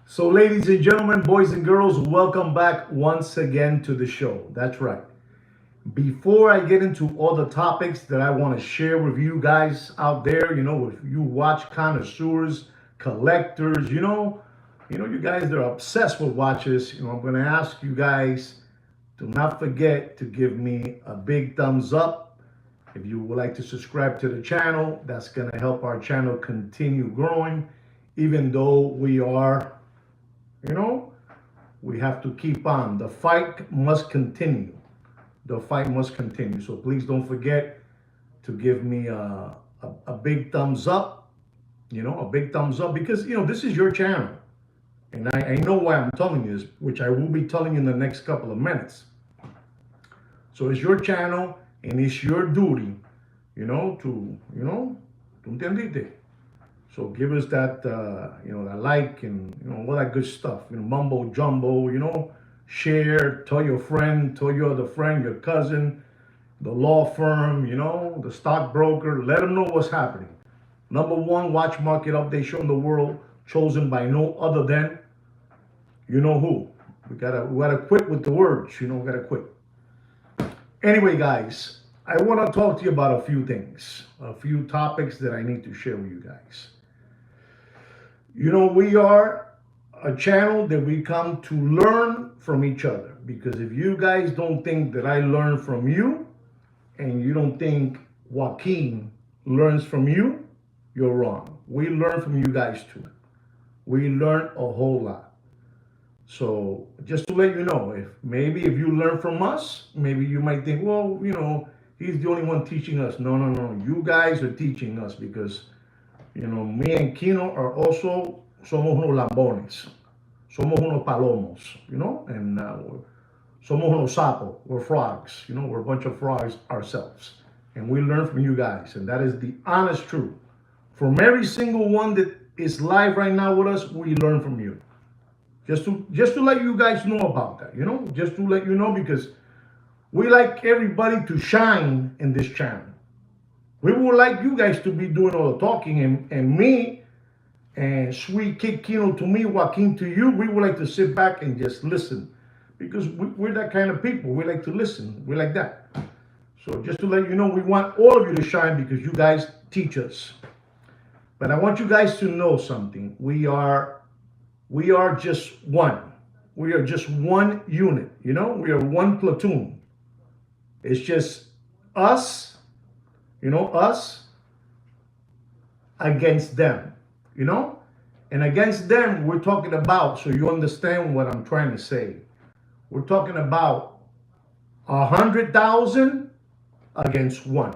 So, ladies and gentlemen, boys and girls, welcome back once again to the show. That's right. Before I get into all the topics that I want to share with you guys out there, if you watch connoisseurs, collectors, you guys that are obsessed with watches, I'm going to ask you guys to not forget to give me a big thumbs up. If you would like to subscribe to the channel, that's going to help our channel continue growing, even though you know, we have to keep on. The fight must continue. The fight must continue. So please don't forget to give me a big thumbs up, a big thumbs up because, this is your channel. And I know why I'm telling you this, which I will be telling you in the next couple of minutes. So it's your channel and it's your duty, ¿tú entendiste? So give us that, that like and, all that good stuff, mumbo jumbo, share, tell your friend, tell your other friend, your cousin, the law firm, the stockbroker, let them know what's happening. Number one watch market update show in the world, chosen by no other than, you know who. We gotta quit with the words, we gotta quit. Anyway, guys, I want to talk to you about a few things, a few topics that I need to share with you guys. We are a channel that we come to learn from each other, because if you guys don't think that I learn from you and you don't think Joaquin learns from you, you're wrong. We learn from you guys too. We learn a whole lot. So just to let you know, if you learn from us, maybe you might think, well, he's the only one teaching us. No. You guys are teaching us because me and Kino are also, somos unos lambones, somos unos palomos, and somos unos sapos, we're frogs, we're a bunch of frogs ourselves. And we learn from you guys, and that is the honest truth. From every single one that is live right now with us, we learn from you. Just to let you guys know about that, just to let you know, because we like everybody to shine in this channel. We would like you guys to be doing all the talking, and me and Sweet Kid Kino to me, Joaquin to you. We would like to sit back and just listen, because we're that kind of people. We like to listen. We like that. So just to let you know, we want all of you to shine because you guys teach us. But I want you guys to know something. We are just one. We are just one unit. We are one platoon. It's just us. Us against them, and against them, we're talking about, so you understand what I'm trying to say. We're talking about 100,000 against one.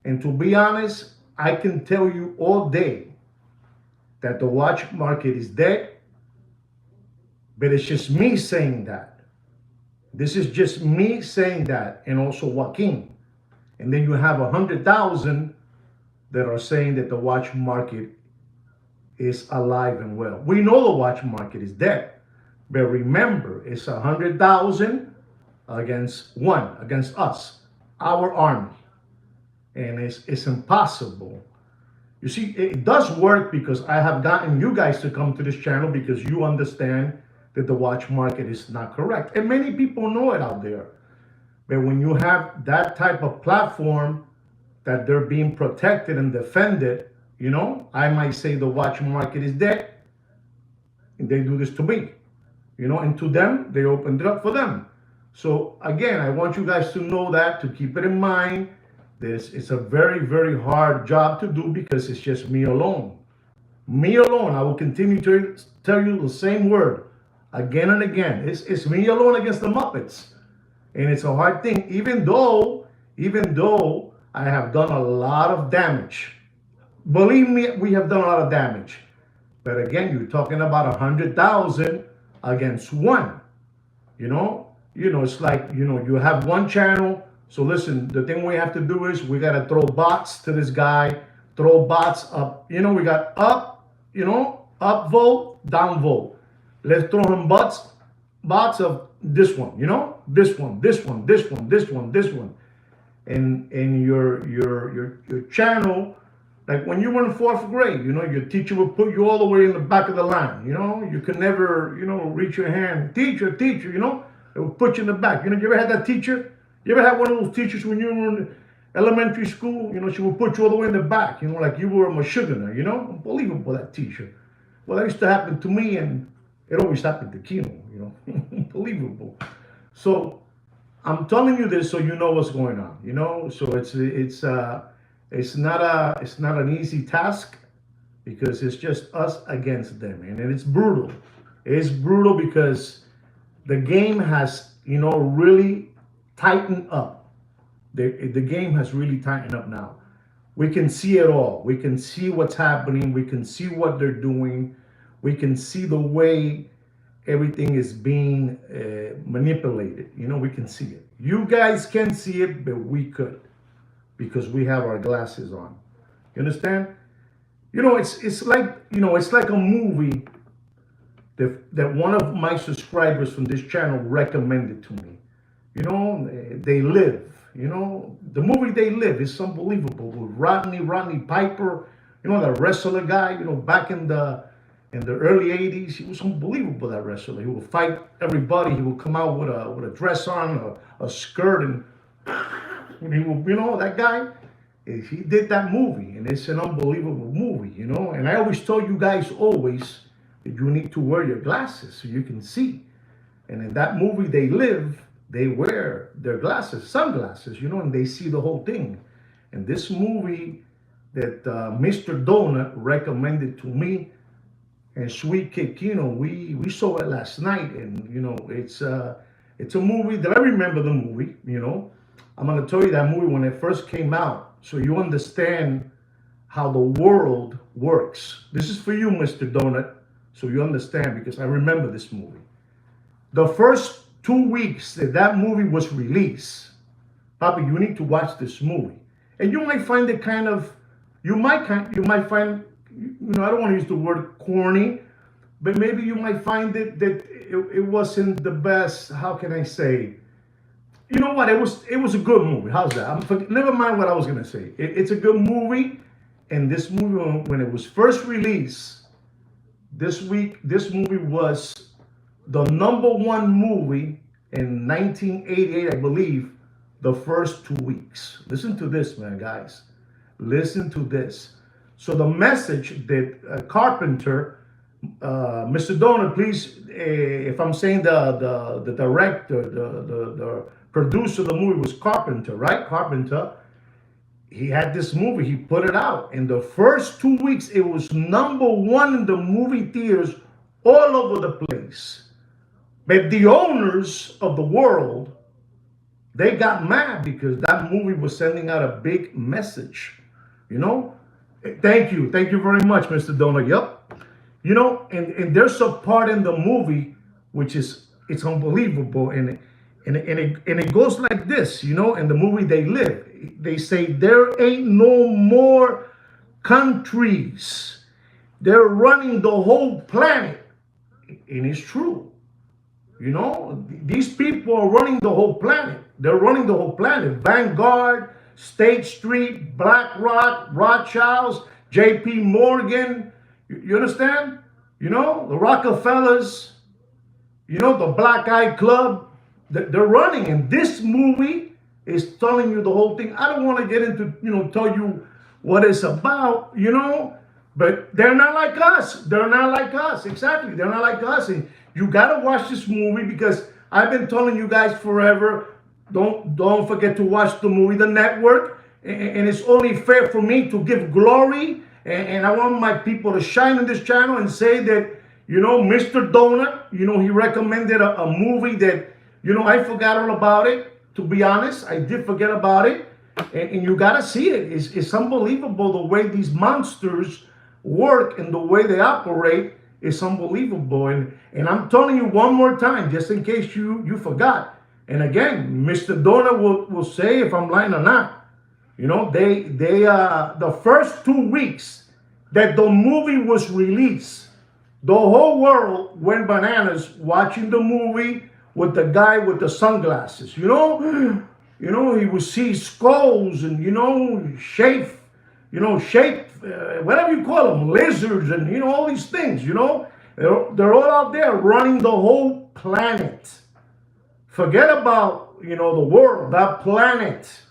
And to be honest, I can tell you all day that the watch market is dead, but it's just me saying that. This is just me saying that, and also Joaquin. And then you have 100,000 that are saying that the watch market is alive and well. We know the watch market is dead, but remember, it's 100,000 against one, against us, our army. And it's impossible. You see, it does work because I have gotten you guys to come to this channel because you understand that the watch market is not correct. And many people know it out there. But when you have that type of platform that they're being protected and defended, I might say the watch market is dead. And they do this to me, and to them, they opened it up for them. So again, I want you guys to know that, to keep it in mind. This is a very, very hard job to do because it's just me alone. Me alone. I will continue to tell you the same word again and again. It's me alone against the Muppets. And it's a hard thing, even though I have done a lot of damage. Believe me, we have done a lot of damage. But again, you're talking about 100,000 against one. It's like, you have one channel. So listen, the thing we have to do is we got to throw bots to this guy, throw bots up. We got up, up vote, down vote. Let's throw him bots of this one, this one, this one, this one, this one, this one. And your channel Like when you were in fourth grade, your teacher would put you all the way in the back of the line. You could never, reach your hand. Teacher, teacher, they would put you in the back. You ever had that teacher? You ever had one of those teachers when you were in elementary school? She would put you all the way in the back, like you were a Meshuggah, Unbelievable, that teacher. Well, that used to happen to me, and it always happened to Kino, Unbelievable. So I'm telling you this so you know what's going on, So it's not an easy task, because it's just us against them, and it's brutal. It's brutal because the game has, really tightened up. The game has really tightened up now. We can see it all. We can see what's happening. We can see what they're doing. We can see the way everything is being manipulated. We can see it. You guys can see it, but we could, because we have our glasses on. You understand? It's like a movie that one of my subscribers from this channel recommended to me. They Live. The movie They Live is unbelievable, with Rodney Piper, the wrestler guy, back in the early 80s. He was unbelievable, that wrestler. He would fight everybody. He would come out with a dress on, a skirt, and he would, that guy, he did that movie, and it's an unbelievable movie, And I always tell you guys always that you need to wear your glasses so you can see. And in that movie They Live, they wear their glasses, sunglasses, and they see the whole thing. And this movie that Mr. Donut recommended to me and Sweet Kid Kino, we saw it last night, and it's a movie that I remember the movie. I'm gonna tell you that movie when it first came out, so you understand how the world works. This is for you, Mr. Donut, so you understand, because I remember this movie. The first 2 weeks that movie was released, Papa, you need to watch this movie, and you might find it you might find, I don't want to use the word corny, but maybe you might find that it wasn't the best. How can I say? You know what? It was a good movie. How's that? Never mind what I was gonna say. It's a good movie, and this movie, when it was first released this movie was the #1 movie in 1988, I believe, the first 2 weeks. Listen to this, man, guys. Listen to this. So the message that Carpenter, Mr. Donut, please, if I'm saying the director, the producer of the movie was Carpenter, right? Carpenter. He had this movie, he put it out. In the first 2 weeks, it was #1 in the movie theaters all over the place. But the owners of the world, they got mad because that movie was sending out a big message. Thank you very much, Mr. Donut. Yep. And there's a part in the movie which it's unbelievable, and it goes like this. In the movie They Live, they say there ain't no more countries. They're running the whole planet, and it's true. These people are running the whole planet. They're running the whole planet. Vanguard, State Street, BlackRock, Rothschilds, J.P. Morgan. You understand? The Rockefellers, the Black Eye Club. They're running. And this movie is telling you the whole thing. I don't want to get into, tell you what it's about, but they're not like us. They're not like us. Exactly. They're not like us. And you got to watch this movie, because I've been telling you guys forever, don't forget to watch the movie The Network. And it's only fair for me to give glory. And I want my people to shine in this channel and say that, Mr. Donut, he recommended a movie that, I forgot all about it. To be honest, I did forget about it. And you got to see it. It's unbelievable the way these monsters work and the way they operate. It's unbelievable. And I'm telling you one more time, just in case you forgot. And again, Mr. Donut will say if I'm lying or not. The first 2 weeks that the movie was released, the whole world went bananas watching the movie with the guy with the sunglasses. He would see skulls and, shape, shape, whatever you call them, lizards, and all these things. They're all out there running the whole planet. Forget about the world, that planet.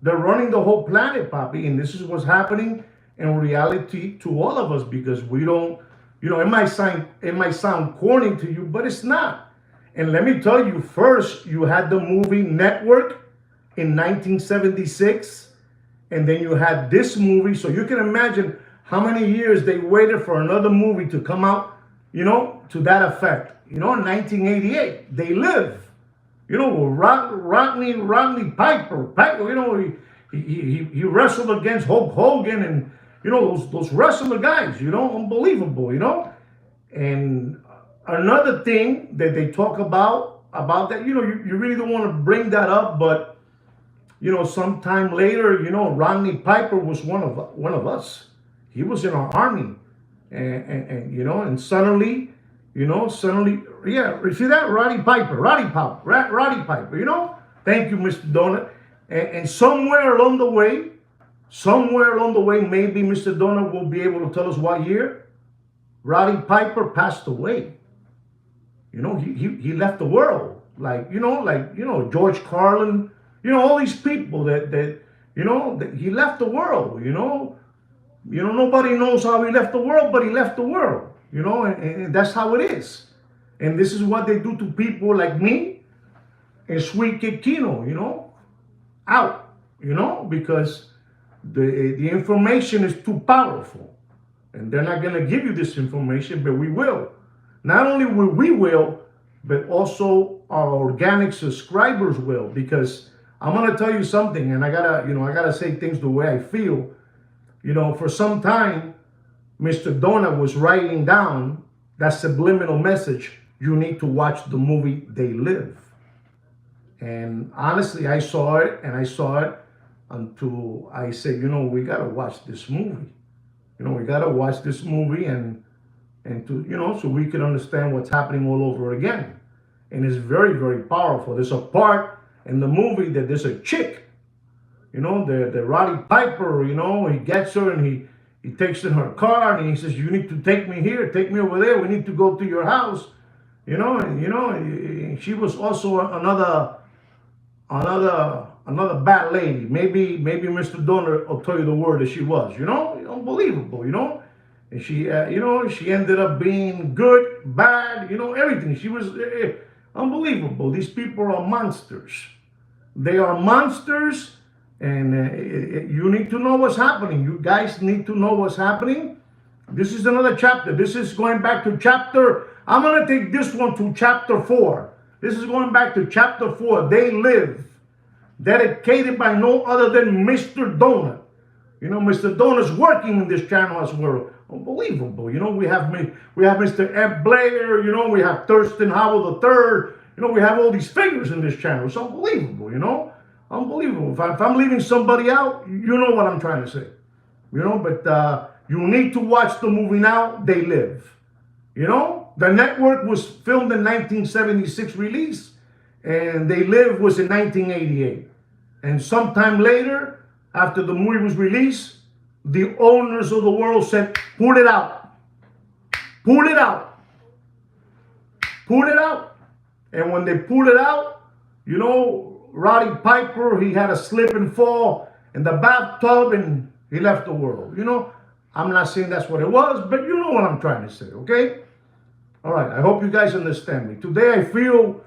They're running the whole planet, Papi, and this is what's happening in reality to all of us, because we don't. It might sound corny to you, but it's not. And let me tell you, first you had the movie Network in 1976, and then you had this movie. So you can imagine how many years they waited for another movie to come out, to that effect. In 1988, They Live. Rodney Piper. He wrestled against Hulk Hogan and those wrestler guys. Unbelievable. And another thing that they talk about that, you really don't want to bring that up, but sometime later, Rodney Piper was one of us. He was in our army, and suddenly, yeah, you see that? Roddy Piper. Thank you, Mr. Donut. And somewhere along the way, maybe Mr. Donut will be able to tell us what year Roddy Piper passed away. He left the world, like George Carlin, all these people that he left the world. Nobody knows how he left the world, but he left the world. And that's how it is. And this is what they do to people like me and Sweet Kid Kino, out, because the information is too powerful. And they're not going to give you this information, but we will. Not only will, but also our organic subscribers will, because I'm going to tell you something, and I gotta say things the way I feel. For some time, Mr. Donut was writing down that subliminal message. You need to watch the movie They Live. And honestly, I saw it until I said, we got to watch this movie. We got to watch this movie and to, so we can understand what's happening all over again. And it's very, very powerful. There's a part in the movie that there's a chick, the Roddy Piper, he gets her and he takes in her car and he says, you need to take me here, take me over there. We need to go to your house. And she was also another bad lady. Maybe Mr. Donor will tell you the word that she was. Unbelievable. And she ended up being good, bad. Everything. She was unbelievable. These people are monsters. They are monsters, and you need to know what's happening. You guys need to know what's happening. This is another chapter. This is going back to chapter. I'm going to take this one to chapter 4. This is going back to chapter 4. They Live. Dedicated by no other than Mr. Donut. Mr. Donut's working in this channel as well. Unbelievable. We have Mr. Ed Blair. We have Thurston Howell III. We have all these figures in this channel. It's unbelievable. Unbelievable. If I'm leaving somebody out, you know what I'm trying to say. But you need to watch the movie now. They Live. The Network was filmed in 1976 release, and They Live was in 1988. And sometime later, after the movie was released, the owners of the world said, pull it out. Pull it out. Pull it out. And when they pulled it out, Roddy Piper, he had a slip and fall in the bathtub and he left the world. I'm not saying that's what it was, but you know what I'm trying to say, okay? All right, I hope you guys understand me. Today I feel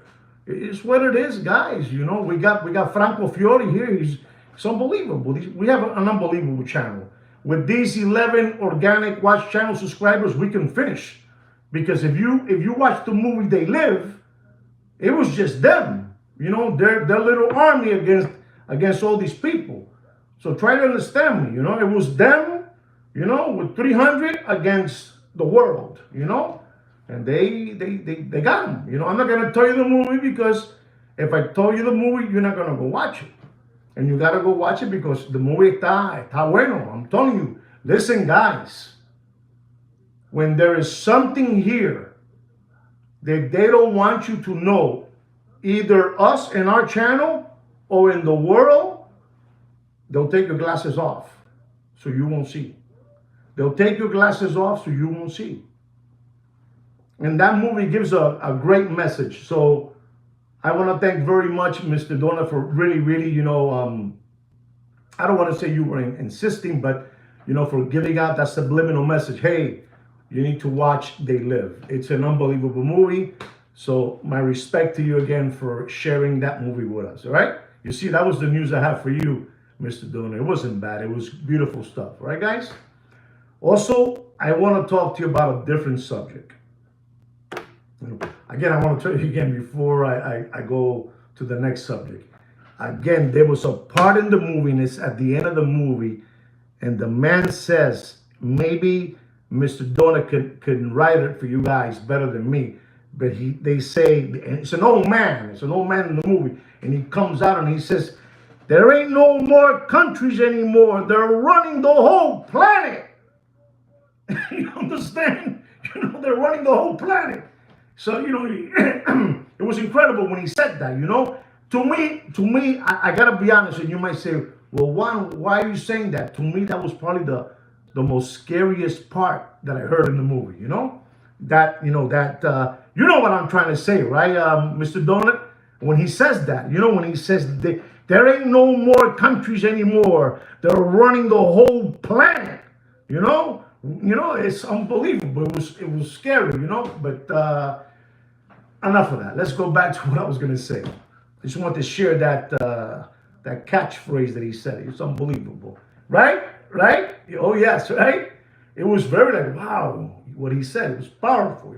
it's what it is, guys. We got Franco Fiore here. He's unbelievable. We have an unbelievable channel. With these 11 organic watch channel subscribers, we can finish. Because if you watch the movie They Live, it was just them. Their little army against all these people. So try to understand me. It was them, with 300 against the world. And they got him. I'm not going to tell you the movie, because if I tell you the movie, you're not going to go watch it. And you got to go watch it because the movie está bueno. I'm telling you. Listen, guys. When there is something here that they don't want you to know, either us in our channel or in the world, they'll take your glasses off. so you won't see. They'll take your glasses off so you won't see. And that movie gives a great message. So I want to thank very much Mr. Dona for really, I don't want to say you were insisting, but for giving out that subliminal message. Hey, you need to watch They Live. It's an unbelievable movie. So my respect to you again for sharing that movie with us. All right. You see, that was the news I have for you, Mr. Dona. It wasn't bad. It was beautiful stuff. All right, guys. Also, I want to talk to you about a different subject. Again, I want to tell you again before I go to the next subject. Again, there was a part in the movie, and it's at the end of the movie, and the man says, maybe Mr. Dona can write it for you guys better than me, but they say, it's an old man in the movie, and he comes out and he says, there ain't no more countries anymore. They're running the whole planet. You understand? They're running the whole planet. So, it was incredible when he said that, To me, I gotta be honest, and you might say, well, why are you saying that? To me, that was probably the most scariest part that I heard in the movie, you know what I'm trying to say, right, Mr. Donut? When he says that, when he says there ain't no more countries anymore, they're running the whole planet, it's unbelievable. It was scary, but enough of that. Let's go back to what I was going to say. I just want to share that catchphrase that he said. It's unbelievable. Right? Oh, yes, right? It was very like, wow, what he said. It was powerful,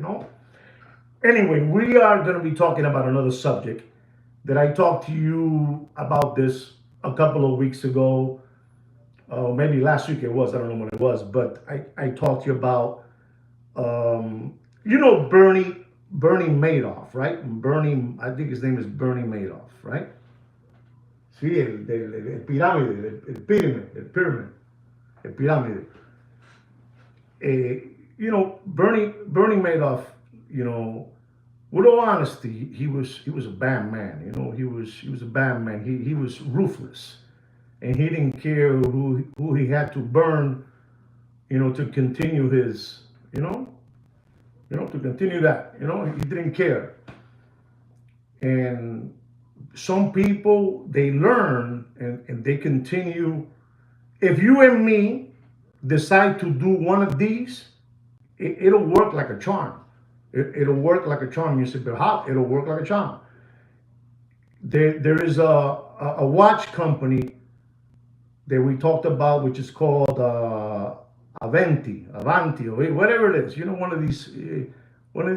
Anyway, we are going to be talking about another subject that I talked to you about this a couple of weeks ago. Maybe last week it was. I don't know when it was. But I talked to you about, Bernie Madoff, right? I think his name is Bernie Madoff, right? Sí, el pirámide, el pyramid. Bernie Madoff, with all honesty, he was a bad man. He was a bad man. He was ruthless, and he didn't care who he had to burn, to continue his, to continue that. He didn't care. And some people, they learn and they continue. If you and me decide to do one of these, it'll work like a charm. It'll work like a charm. You say, but how? It'll work like a charm. There is a watch company that we talked about, which is called Avanti, or whatever it is. One of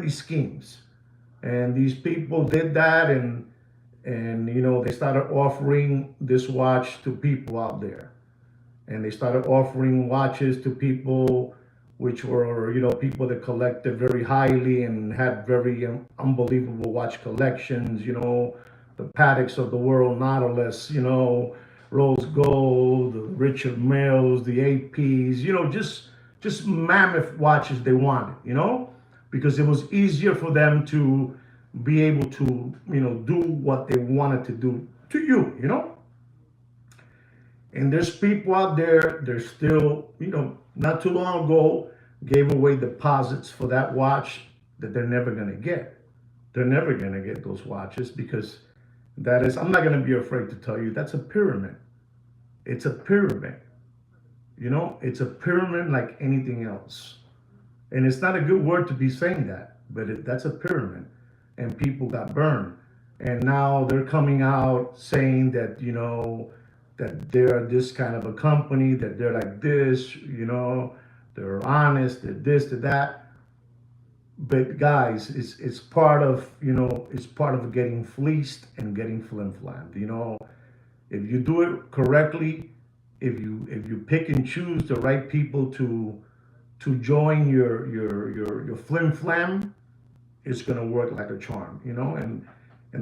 these schemes. And these people did that, and they started offering this watch to people out there. And they started offering watches to people which were, people that collected very highly and had very unbelievable watch collections, the Pateks of the world, Nautilus, Rose Gold, the Richard Milles, the APs, just mammoth watches they wanted, because it was easier for them to be able to, do what they wanted to do to you, And there's people out there, they're still, not too long ago, gave away deposits for that watch that they're never going to get. They're never going to get those watches because that is, I'm not going to be afraid to tell you, that's a pyramid. It's a pyramid. It's a pyramid like anything else. And it's not a good word to be saying that, but that's a pyramid. And people got burned. And now they're coming out saying that, that they're this kind of a company, that they're like this, they're honest, they're this, they're that. But guys, it's part of, it's part of getting fleeced and getting flim-flammed. If you do it correctly, if you pick and choose the right people to join your flim-flam, it's gonna work like a charm, and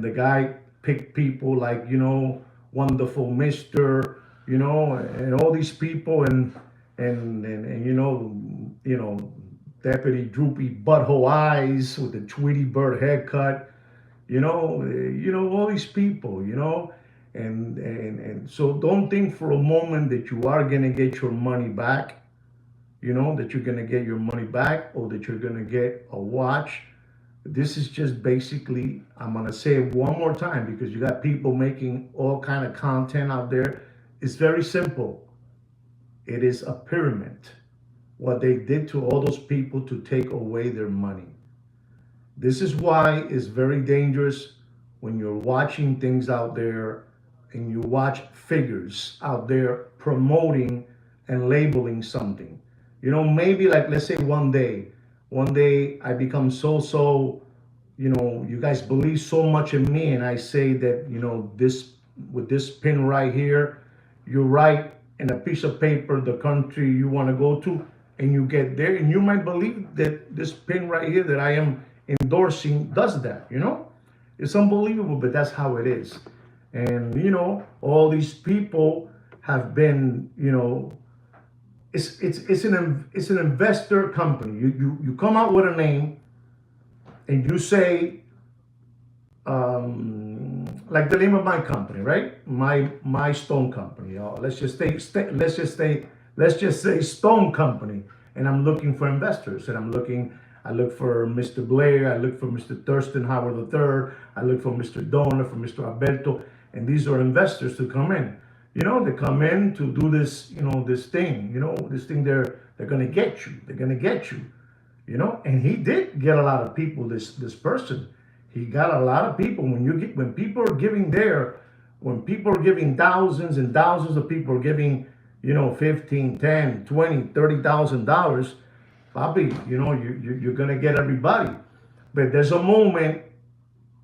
the guy picked people like, Wonderful Mister, and all these people, and Deputy Droopy Butthole Eyes with the Tweety Bird haircut, all these people, And so don't think for a moment that you are going to get your money back, that you're going to get your money back or that you're going to get a watch. This is just basically, I'm going to say it one more time because you got people making all kind of content out there. It's very simple. It is a pyramid. What they did to all those people to take away their money. This is why it's very dangerous when you're watching things out there and you watch figures out there promoting and labeling something. Maybe like, let's say one day I become so, you guys believe so much in me, and I say that, this with this pin right here, you write in a piece of paper the country you want to go to, and you get there, and you might believe that this pin right here that I am endorsing does that. It's unbelievable, but that's how it is. And all these people have been, it's an investor company. You come out with a name, and you say, like the name of my company, right? My stone company. Let's just say Stone Company, and I'm looking for investors, and I look for Mr. Blair, I look for Mr. Thurston Howard III, I look for Mr. Donner, for Mr. Alberto, and these are investors to come in. They come in to do this, this thing, this thing they're gonna get you. They're gonna get you, and he did get a lot of people, this person. He got a lot of people. When people are giving when people are giving thousands and thousands of people are giving, 15, 10, 20, $30,000, Bobby, you're gonna get everybody. But there's a moment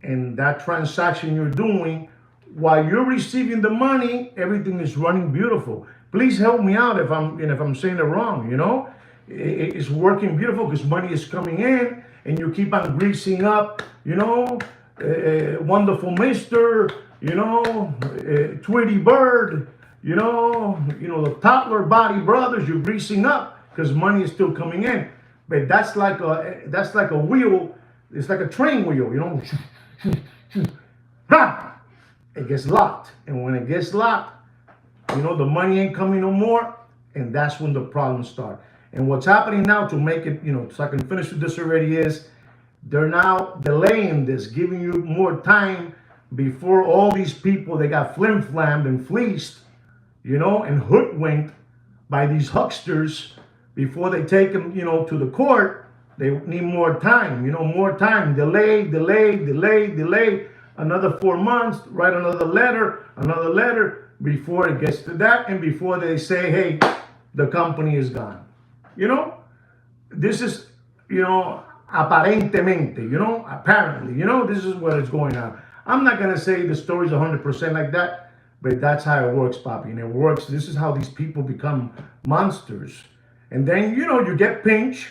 in that transaction you're doing, while you're receiving the money, everything is running beautiful. Please help me out if I'm saying it wrong. It's working beautiful because money is coming in, and you keep on greasing up. Wonderful Mister. Tweety Bird. The Toddler Body Brothers. You're greasing up because money is still coming in. But that's like a wheel. It's like a train wheel. It gets locked, and when it gets locked, the money ain't coming no more, and that's when the problems start. And what's happening now, to make it, so I can finish with this already, is they're now delaying this, giving you more time before all these people, they got flim-flammed and fleeced, and hoodwinked by these hucksters. Before they take them, to the court, they need more time, more time. Delay. Another 4 months, write another letter before it gets to that, and before they say, hey, the company is gone. This is, aparentemente, apparently, this is what is going on. I'm not going to say the story's 100% like that, but that's how it works, Papi. And it works. This is how these people become monsters. And then, you get pinched,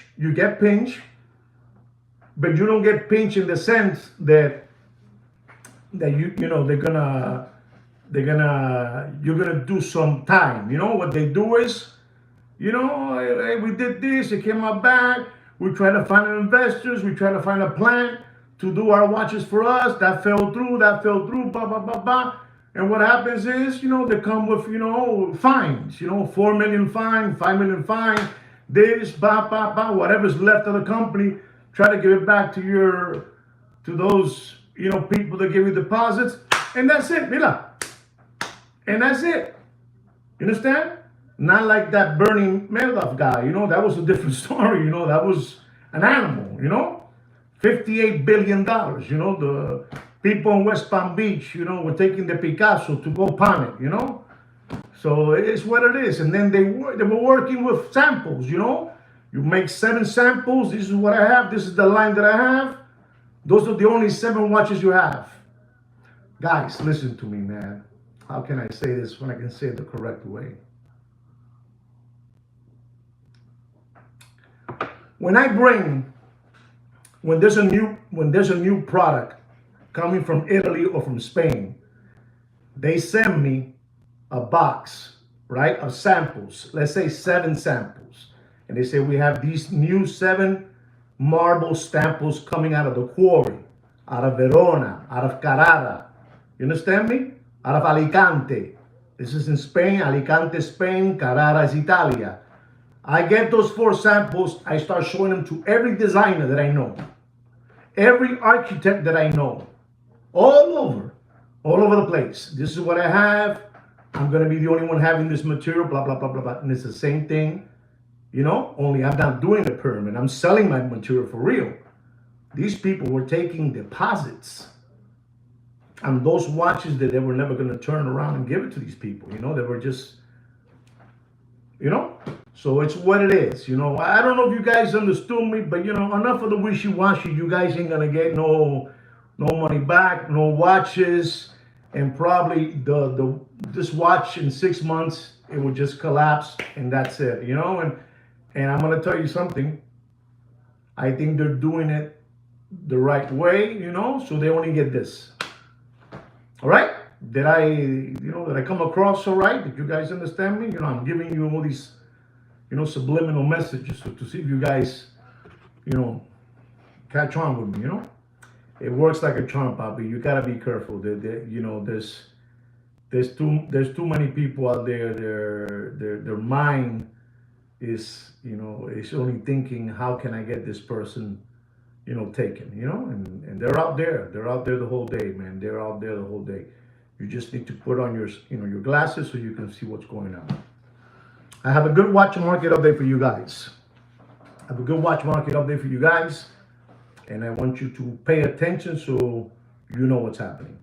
but you don't get pinched in the sense that you're gonna do some time. What they do is, hey, we did this, it came out back, we try to find investors, we try to find a plan to do our watches for us, that fell through, blah, blah, blah, blah. And what happens is, they come with, fines, 4 million fine, 5 million fine, this, blah, blah, blah, whatever's left of the company, try to give it back to those, people that give you deposits, and that's it, mira. And that's it. You understand? Not like that Bernie Madoff guy, that was a different story, that was an animal, $58 billion, the people in West Palm Beach, were taking the Picasso to go pawn it, So it's what it is. And then they were working with samples, You make 7 samples, this is what I have, this is the line that I have. Those are the only 7 watches you have. Guys, listen to me, man. How can I say this when I can say it the correct way? When there's a new product coming from Italy or from Spain, they send me a box, right, of samples. Let's say 7 samples. And they say, we have these new 7 marble samples coming out of the quarry, out of Verona, out of Carrara. You understand me? out of Alicante. This is in Spain, Alicante, Spain, Carrara is Italia. I get those 4 samples, I start showing them to every designer that I know, every architect that I know, all over the place. This is what I have. I'm gonna be the only one having this material, blah, blah, blah, blah, blah. And it's the same thing, only I'm not doing the pyramid. I'm selling my material for real. These people were taking deposits on those watches that they were never gonna turn around and give it to these people. They were just, so it's what it is. I don't know if you guys understood me, but enough of the wishy-washy. You guys ain't gonna get no money back, no watches, and probably this watch in 6 months it will just collapse and that's it. And I'm gonna tell you something. I think they're doing it the right way, so they only get this. All right? Did I come across all right? Did you guys understand me? I'm giving you all these subliminal messages to see if you guys catch on with me. It works like a charm, Bobby. You gotta be careful. There's too many people out there. Their mind is is only thinking, how can I get this person taken, and they're out there. They're out there the whole day, man. They're out there the whole day. You just need to put on your your glasses so you can see what's going on. I have a good watch market update for you guys. And I want you to pay attention so you know what's happening.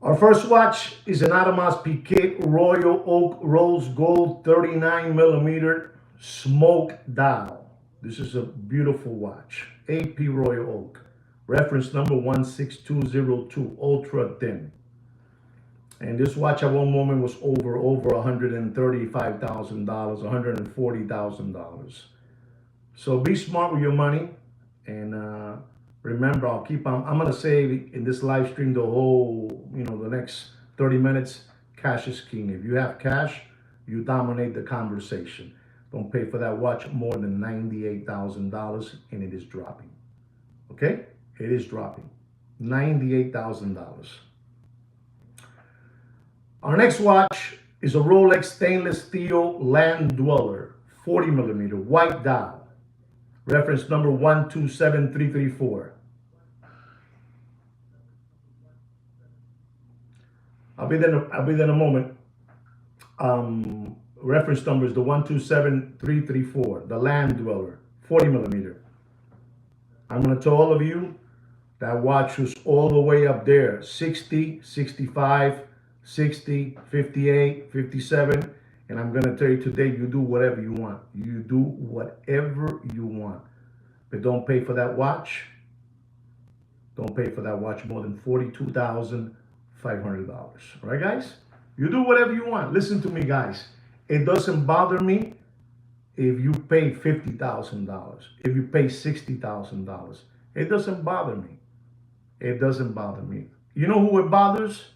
Our first watch is an Audemars Piguet Royal Oak Rose Gold 39mm smoke dial. This is a beautiful watch. AP Royal Oak. Reference number 16202, ultra thin. And this watch at one moment was over $135,000, $140,000. So be smart with your money. And remember, I'm gonna say in this live stream the whole, the next 30 minutes, cash is king. If you have cash, you dominate the conversation. Don't pay for that watch more than $98,000, and it is dropping. Okay? It is dropping. $98,000. Our next watch is a Rolex stainless steel Land Dweller, 40mm, white dial. Reference number 127334. I'll be there in a moment. Reference number is the 127334, the Land Dweller, 40mm. I'm going to tell all of you that watch was all the way up there, 60, 65, 60, 58, 57. And I'm going to tell you today, you do whatever you want. You do whatever you want. But don't pay for that watch. Don't pay for that watch more than $42,500. All right, guys? You do whatever you want. Listen to me, guys. It doesn't bother me if you pay $50,000, if you pay $60,000. It doesn't bother me. It doesn't bother me. You know who it bothers?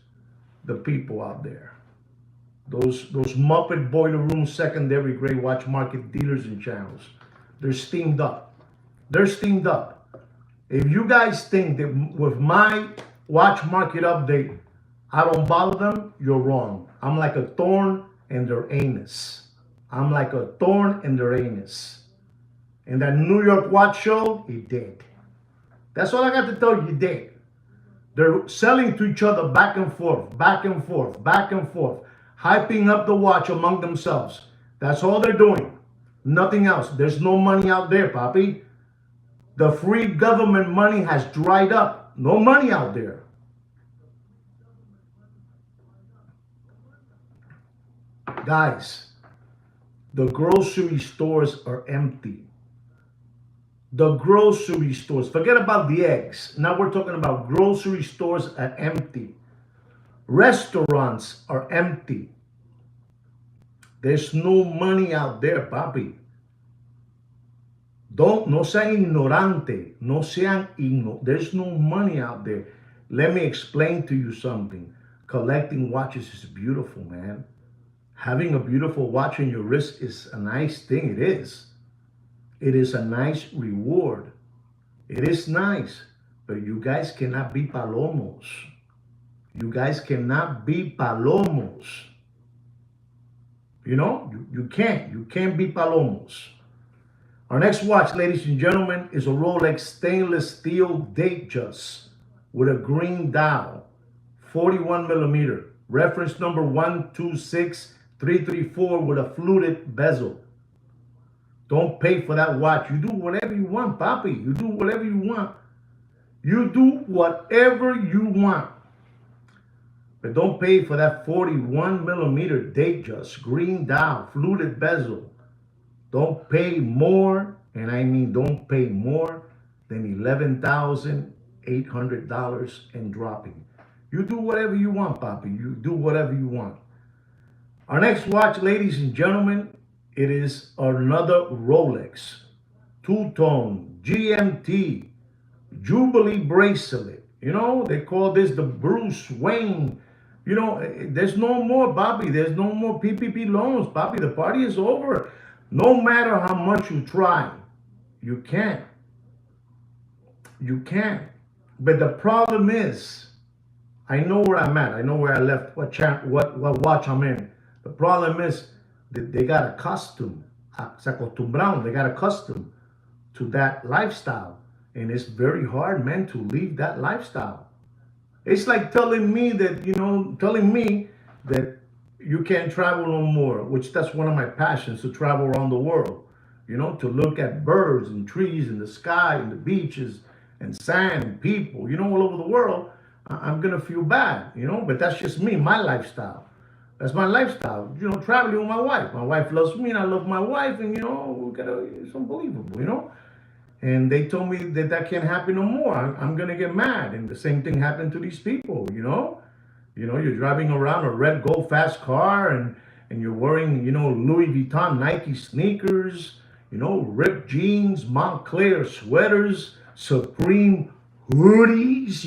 The people out there. Those Muppet boiler room secondary grade watch market dealers and channels. They're steamed up. They're steamed up. If you guys think that with my watch market update, I don't bother them, you're wrong. I'm like a thorn in their anus. I'm like a thorn in their anus. And that New York watch show, he did. That's all I got to tell you, he did. They're selling to each other back and forth, back and forth, back and forth, hyping up the watch among themselves. That's all they're doing. Nothing else. There's no money out there, Papi. The free government money has dried up. No money out there. Guys, the grocery stores are empty. The grocery stores, forget about the eggs. Now we're talking about grocery stores are empty. Restaurants are empty. There's no money out there, papi. No sean ignorante. No sean ignorante. There's no money out there. Let me explain to you something. Collecting watches is beautiful, man. Having a beautiful watch on your wrist is a nice thing. It is. It is a nice reward. It is nice. But you guys cannot be palomos. You guys cannot be palomos. You know, you can't. You can't be palomos. Our next watch, ladies and gentlemen, is a Rolex stainless steel Datejust with a green dial, 41 millimeter. Reference number 126334 with a fluted bezel. Don't pay for that watch. You do whatever you want, papi. You do whatever you want. You do whatever you want. But don't pay for that 41 millimeter Datejust, green dial, fluted bezel. Don't pay more, and I mean don't pay more than $11,800 and dropping. You do whatever you want, papi. You do whatever you want. Our next watch, ladies and gentlemen, it is another Rolex two-tone GMT Jubilee bracelet. You know, they call this the Bruce Wayne. You know, there's no more, Bobby. There's no more PPP loans, Bobby. The party is over. No matter how much you try, you can't. You can't. But the problem is, I know where I'm at. I know where I left, what watch I'm in. The problem is that they got accustomed, se acostumbraron, they got accustomed to that lifestyle. And it's very hard, man, to leave that lifestyle. It's like telling me that, you can't travel no more, which that's one of my passions, to travel around the world, to look at birds and trees and the sky and the beaches and sand and people, all over the world. I'm going to feel bad, but that's just me, my lifestyle. That's my lifestyle, traveling with my wife. My wife loves me and I love my wife, and, it's unbelievable, And they told me that can't happen no more. I'm going to get mad. And the same thing happened to these people, You're driving around a red Go Fast car and you're wearing, Louis Vuitton Nike sneakers, ripped jeans, Montclair sweaters, Supreme hoodies,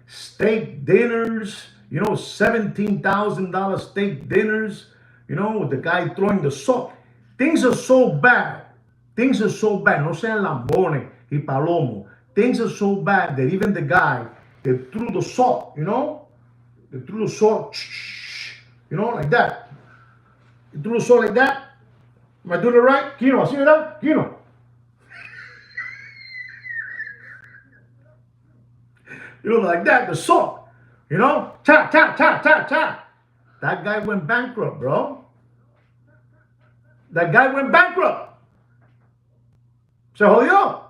steak dinners, $17,000 steak dinners, with the guy throwing the salt. Things are so bad. Things are so bad. No sean lambones y palomo. Things are so bad that even the guy that threw the salt, they threw the salt, like that. He threw the salt like that. Am I doing it right? Kino, see that? Kino. Like that, the salt. Cha, cha, cha, cha, cha. That guy went bankrupt, bro. That guy went bankrupt. Se jodió.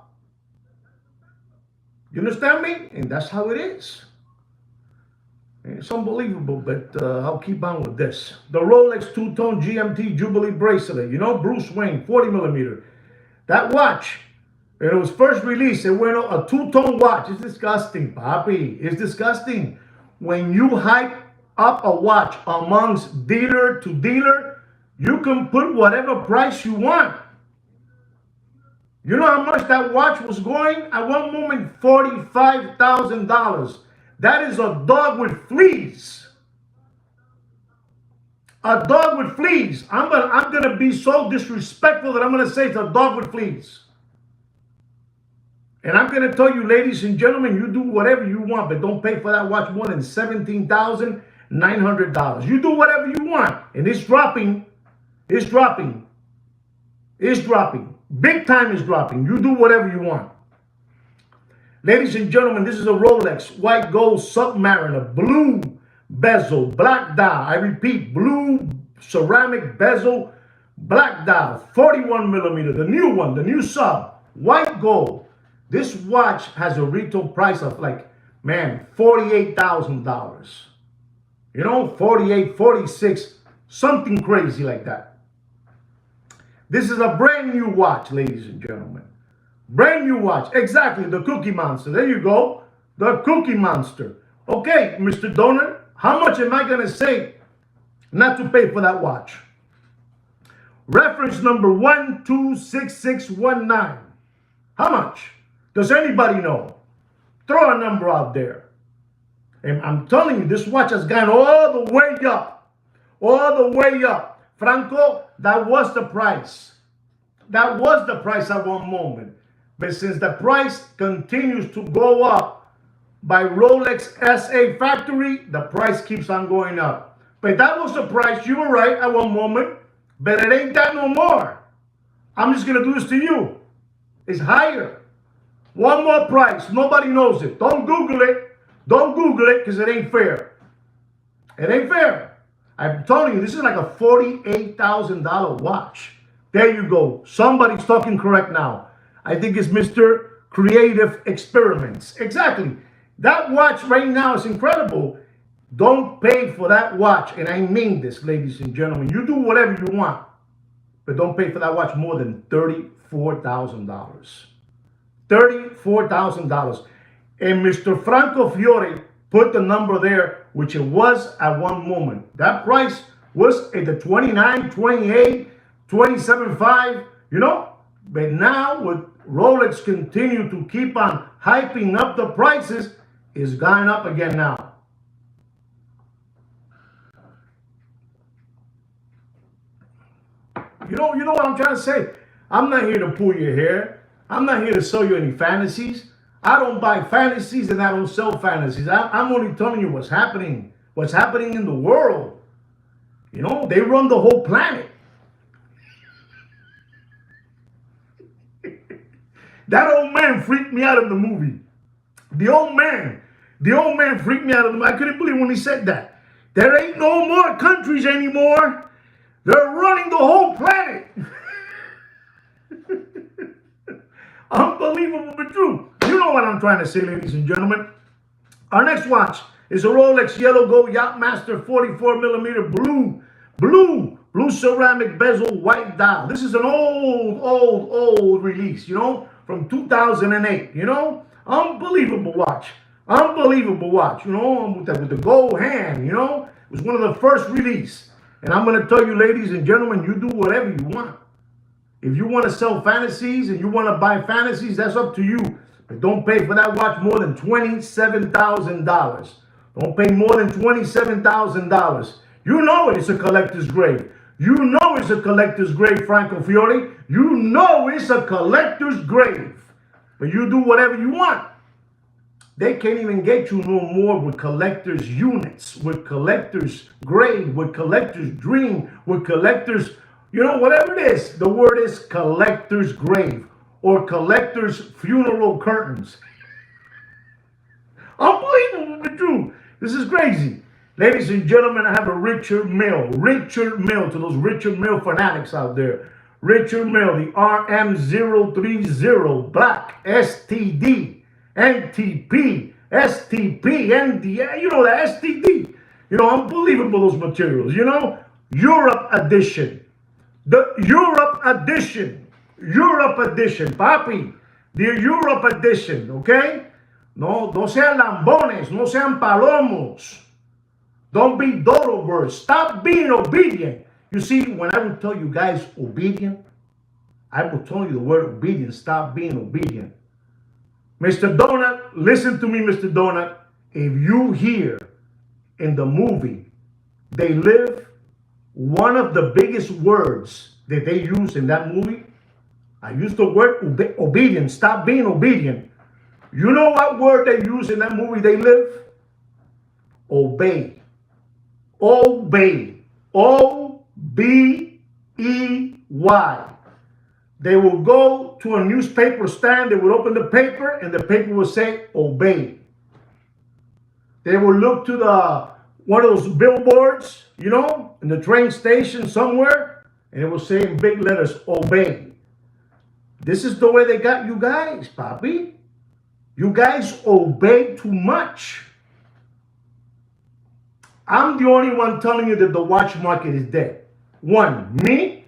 You understand me? And that's how it is. It's unbelievable, but I'll keep on with this. The Rolex two-tone GMT Jubilee bracelet, Bruce Wayne, 40 millimeter. That watch, when it was first released, it went a two-tone watch. It's disgusting, papi. It's disgusting. When you hype up a watch amongst dealer to dealer, you can put whatever price you want. You know how much that watch was going? At one moment, $45,000. That is a dog with fleas. A dog with fleas. I'm gonna be so disrespectful that I'm gonna say it's a dog with fleas. And I'm gonna tell you, ladies and gentlemen, you do whatever you want, but don't pay for that watch more than $17,900. You do whatever you want, and it's dropping. It's dropping. It's dropping. Big time is dropping. You do whatever you want. Ladies and gentlemen, this is a Rolex white gold Submariner, blue bezel, black dial. I repeat, blue ceramic bezel, black dial, 41 millimeter, the new one, the new sub, white gold. This watch has a retail price of $48,000. 48, 46, something crazy like that. This is a brand new watch, ladies and gentlemen. Brand new watch. Exactly, the Cookie Monster. There you go. The Cookie Monster. Okay, Mr. Donor, how much am I going to say not to pay for that watch? Reference number 126619. How much? Does anybody know? Throw a number out there. And I'm telling you, this watch has gone all the way up. All the way up. Franco, that was the price. That was the price at one moment. But since the price continues to go up, by Rolex SA Factory, the price keeps on going up. But that was the price. You were right at one moment, but it ain't that no more. I'm just going to do this to you. It's higher. One more price. Nobody knows it. Don't Google it. Don't Google it because it ain't fair. It ain't fair. I'm telling you, this is like a $48,000 watch. There you go. Somebody's talking correct now. I think it's Mr. Creative Experiments. Exactly. That watch right now is incredible. Don't pay for that watch. And I mean this, ladies and gentlemen. You do whatever you want, but don't pay for that watch more than $34,000. $34,000. And Mr. Franco Fiore put the number there, which it was at one moment. That price was at the 29, 28, 27.5, you know? But now with Rolex continue to keep on hyping up the prices, it's going up again now. You know what I'm trying to say? I'm not here to pull your hair. I'm not here to sell you any fantasies. I don't buy fantasies and I don't sell fantasies. I'm only telling you what's happening in the world. You know, they run the whole planet. That old man freaked me out in the movie. The old man freaked me out of the movie. I couldn't believe when he said that. There ain't no more countries anymore. They're running the whole planet. Unbelievable but true. You know what I'm trying to say, ladies and gentlemen. Our next watch is a Rolex Yellow Gold Yachtmaster 44mm blue ceramic bezel white dial. This is an old release, you know, from 2008, you know. Unbelievable watch. Unbelievable watch, you know, with the gold hand, you know. It was one of the first release. And I'm going to tell you, ladies and gentlemen, you do whatever you want. If you want to sell fantasies and you want to buy fantasies, that's up to you. But don't pay for that watch more than $27,000. Don't pay more than $27,000. You know it's a collector's grave. You know it's a collector's grave, Franco Fiore. You know it's a collector's grave. But you do whatever you want. They can't even get you no more with collector's units, with collector's grave, with collector's dream, with collector's, you know, whatever it is. The word is collector's grave or collector's funeral curtains. Unbelievable, but true. This is crazy. Ladies and gentlemen, I have a Richard Mille to those Richard Mille fanatics out there. Richard Mille, the RM030 Black STD, NTP, STP, NDA, you know, the STD. You know, unbelievable, those materials, you know. Europe edition. The Europe edition, papi, the Europe edition, okay? No sean lambones, no sean palomos. Don't be dodo birds. Stop being obedient. You see, when I would tell you guys obedient, I will tell you the word obedient. Stop being obedient. Mr. Donut, listen to me, Mr. Donut. If you hear in the movie They Live, one of the biggest words that they use in that movie, I used the word obedient. Stop being obedient. You know what word they use in that movie They Live? Obey. Obey. O-B-E-Y. They will go to a newspaper stand. They would open the paper and the paper will say obey. They will look to one of those billboards, you know, in the train station somewhere, and it will say in big letters, obey. This is the way they got you guys, papi. You guys obey too much. I'm the only one telling you that the watch market is dead. One, me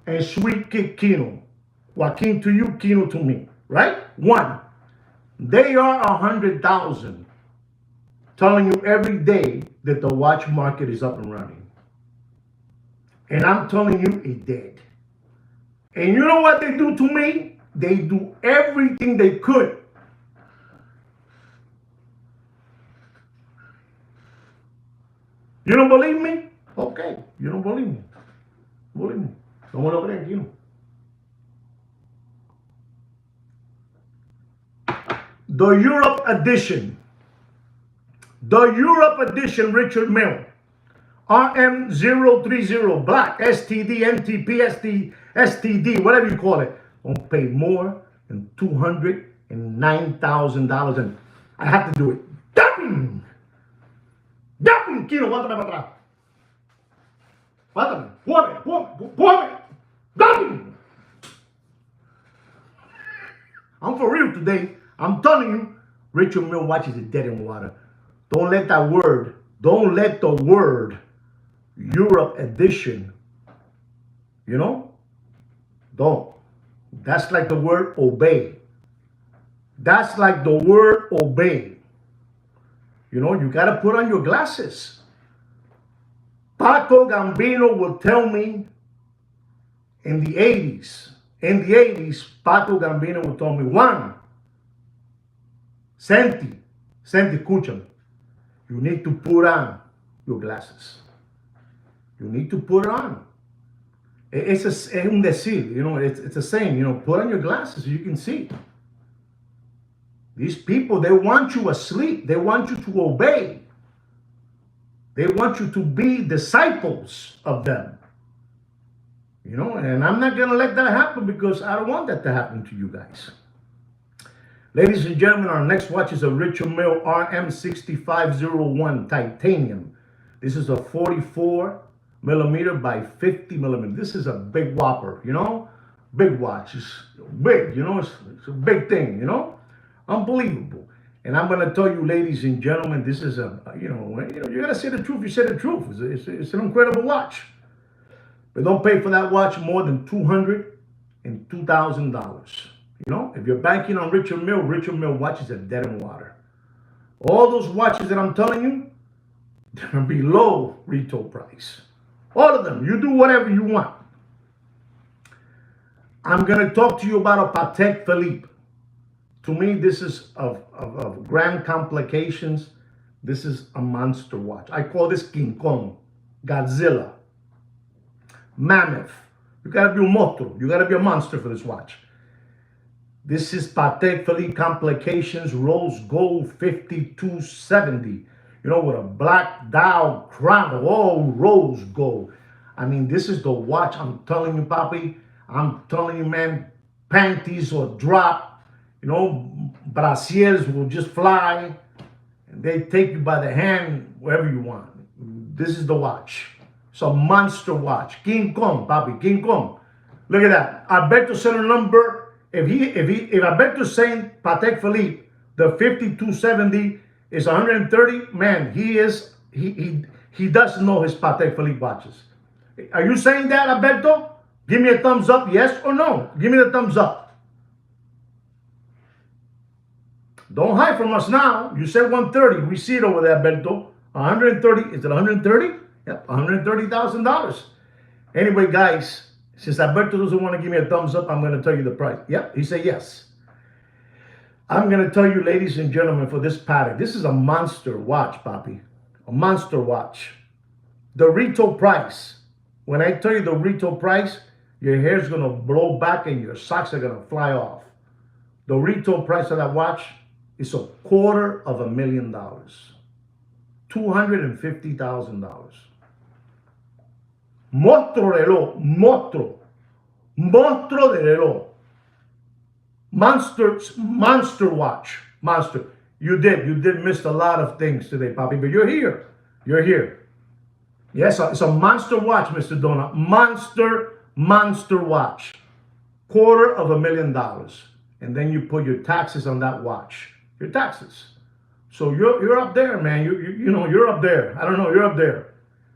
and Sweet Kid Kino. Joaquin to you, Kino to me, right? One. They are 100,000 telling you every day that the watch market is up and running. And I'm telling you it's dead. And you know what they do to me? They do everything they could. You don't believe me? Okay, you don't believe me. Believe me. Someone over there, you know. The Europe edition. The Europe edition Richard Mille. RM030 Black, STD, MTP, STD, whatever you call it. Don't pay more than $209,000. And I have to do it. Dame! Dame! Kino, aguántame para atrás. Aguántame. Póngame. Dame! I'm for real today. I'm telling you, Richard Mille watches it dead in water. Don't let the word Europe edition, don't. That's like the word obey. That's like the word obey. You got to put on your glasses. Paco Gambino will tell me in the 80s, Paco Gambino will tell me, Juan, Senti, escúchame. You need to put on your glasses. You need to put it on. Es un decir, it's a saying, put on your glasses so you can see. These people, they want you asleep. They want you to obey. They want you to be disciples of them. And I'm not going to let that happen because I don't want that to happen to you guys. Ladies and gentlemen, our next watch is a Richard Mille RM6501 titanium. This is a 44 millimeter by 50 millimeter. This is a big whopper, big watch. It's big, it's a big thing, unbelievable. And I'm going to tell you, ladies and gentlemen, this is you got to say the truth. You say the truth. It's an incredible watch. But don't pay for that watch more than $202,000. If you're banking on Richard Mille watches are dead in water. All those watches that I'm telling you, they're below retail price. All of them. You do whatever you want. I'm going to talk to you about a Patek Philippe. To me, this is of grand complications. This is a monster watch. I call this King Kong, Godzilla, Mammoth. You got to be a monster. You got to be a monster for this watch. This is Patek Philippe Complications Rose Gold 5270. With a black dial crown. Oh, rose gold. I mean, this is the watch. I'm telling you, Papi. I'm telling you, man. Panties will drop. Brasiers will just fly. And they take you by the hand wherever you want. This is the watch. It's a monster watch. King Kong, Papi. King Kong. Look at that. Alberto Center number. If Alberto's saying Patek Philippe, the 5270 is 130, man, he doesn't know his Patek Philippe watches. Are you saying that, Alberto? Give me a thumbs up, yes or no? Give me the thumbs up. Don't hide from us now. You said 130. We see it over there, Alberto. 130. Is it 130? Yep, $130,000. Anyway, guys, since Alberto doesn't want to give me a thumbs up, I'm going to tell you the price. Yep, he said yes. I'm going to tell you, ladies and gentlemen, for this Patek, this is a monster watch, Papi. A monster watch. The retail price, when I tell you the retail price, your hair's going to blow back and your socks are going to fly off. The retail price of that watch is $250,000. $250,000. Monstruo reloj, monstruo de reloj. Monster watch. Monster. You did miss a lot of things today, Papi, but you're here. You're here. Yes, it's a monster watch, Mr. Donut. Monster watch. $250,000. And then you put your taxes on that watch. Your taxes. So you're up there, man. You're up there. I don't know, you're up there.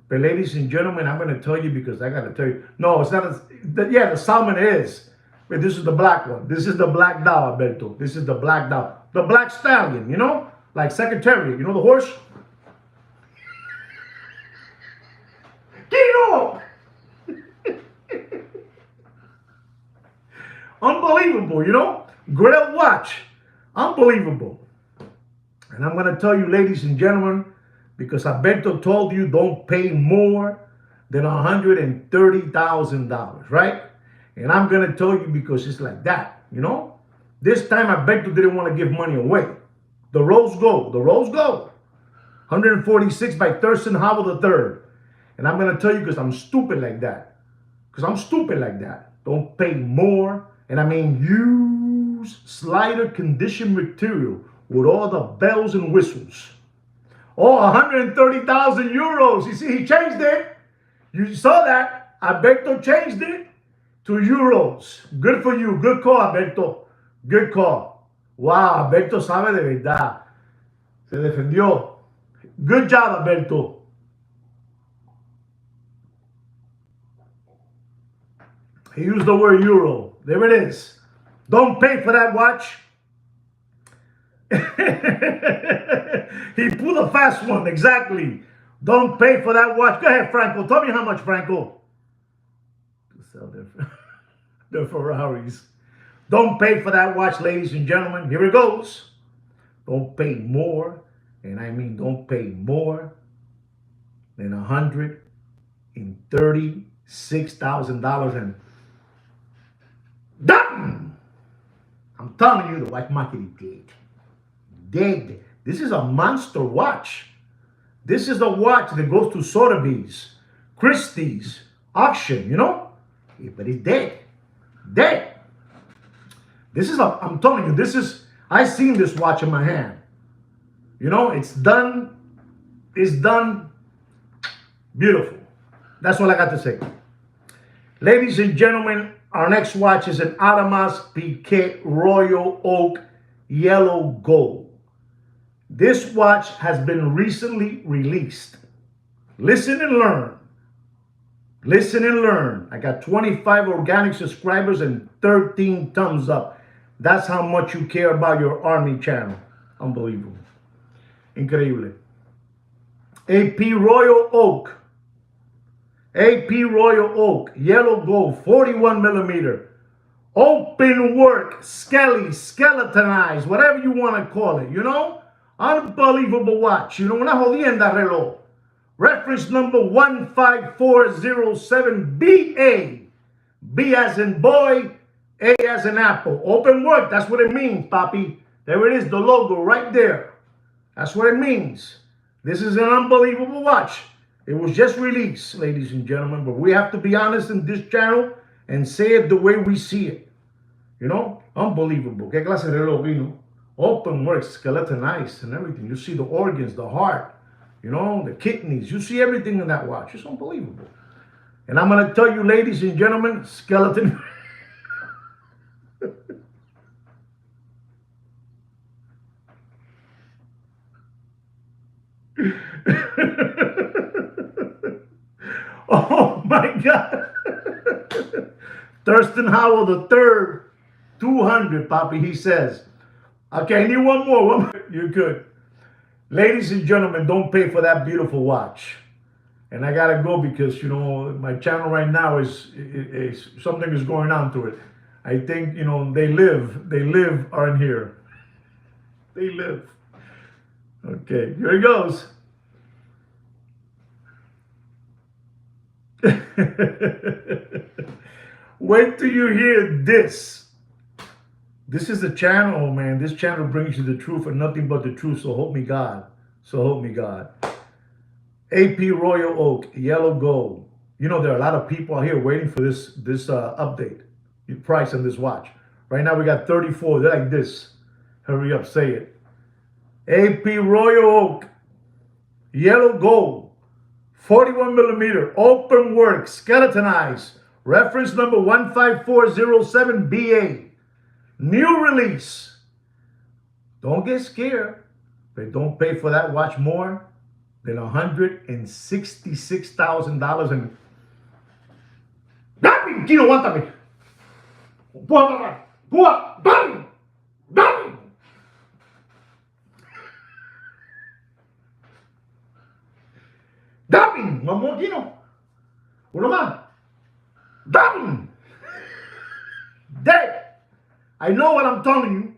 But ladies and gentlemen, I'm going to tell you because I got to tell you. No, it's not. The salmon is. But this is the black one. This is the black Dow, Alberto. This is the black Dow. The black stallion, like Secretariat. The horse? Kino! Unbelievable, Great watch. Unbelievable. And I'm going to tell you, ladies and gentlemen, because Alberto told you don't pay more than $130,000, right? And I'm going to tell you because it's like that, This time Alberto didn't want to give money away. The rose gold. 146 by Thurston Howell III. And I'm going to tell you because I'm stupid like that. Because I'm stupid like that. Don't pay more. And I mean use slider condition material with all the bells and whistles. Oh, 130,000 euros. You see, he changed it. You saw that. Alberto changed it to euros. Good for you. Good call, Alberto. Good call. Wow, Alberto sabe de verdad. Se defendió. Good job, Alberto. He used the word euro. There it is. Don't pay for that watch. He pulled a fast one. Exactly. Don't pay for that watch. Go ahead, Franco. Tell me how much, Franco. Sell their Ferraris. Don't pay for that watch, ladies and gentlemen. Here it goes. Don't pay more, and I mean don't pay more than $136,000. And done. I'm telling you, the watch market is dead. Dead. This is a monster watch. This is the watch that goes to Sotheby's, Christie's, auction, you know? Yeah, but it's dead. Dead. This is I'm telling you, I seen this watch in my hand. You know, it's done. It's done. Beautiful. That's all I got to say. Ladies and gentlemen, our next watch is an Audemars Piguet Royal Oak Yellow Gold. This watch has been recently released. Listen and learn. Listen and learn. I got 25 organic subscribers and 13 thumbs up. That's how much you care about your Army channel. Unbelievable. Increíble. AP Royal Oak. AP Royal Oak. Yellow gold. 41 millimeter. Open work. Skelly. Skeletonized. Whatever you want to call it. You know? Unbelievable watch. You know, una jodienda reloj. Reference number 15407BA. B as in boy, A as in apple. Open work, that's what it means, papi. There it is, the logo right there. That's what it means. This is an unbelievable watch. It was just released, ladies and gentlemen, but we have to be honest in this channel and say it the way we see it. You know, unbelievable. ¿Qué clase de reloj vino? Open work, skeletonized and everything. You see the organs, the heart, you know, the kidneys. You see everything in that watch. It's unbelievable. And I'm going to tell you, ladies and gentlemen, skeleton. Oh, my God. Thurston Howell III, 200, Papi, he says. Okay, I need one more. You're good. Ladies and gentlemen, don't pay for that beautiful watch. And I got to go because, you know, my channel right now is something is going on to it. I think, you know, they live aren't here. They live. Okay, here it goes. Wait till you hear this. This is the channel, man. This channel brings you the truth and nothing but the truth. So help me God. So help me God. AP Royal Oak, yellow gold. You know, there are a lot of people out here waiting for this update. The price on this watch. Right now we got 34. They're like this. Hurry up, say it. AP Royal Oak, yellow gold, 41 millimeter, open work, skeletonized. Reference number 15407BA. New release. Don't get scared, but don't pay for that watch more than $166,000. And dame, Kino, aguántame. Dame, dame. Dame, one more, Kino. Uno más. Dame. Dead. I know what I'm telling you.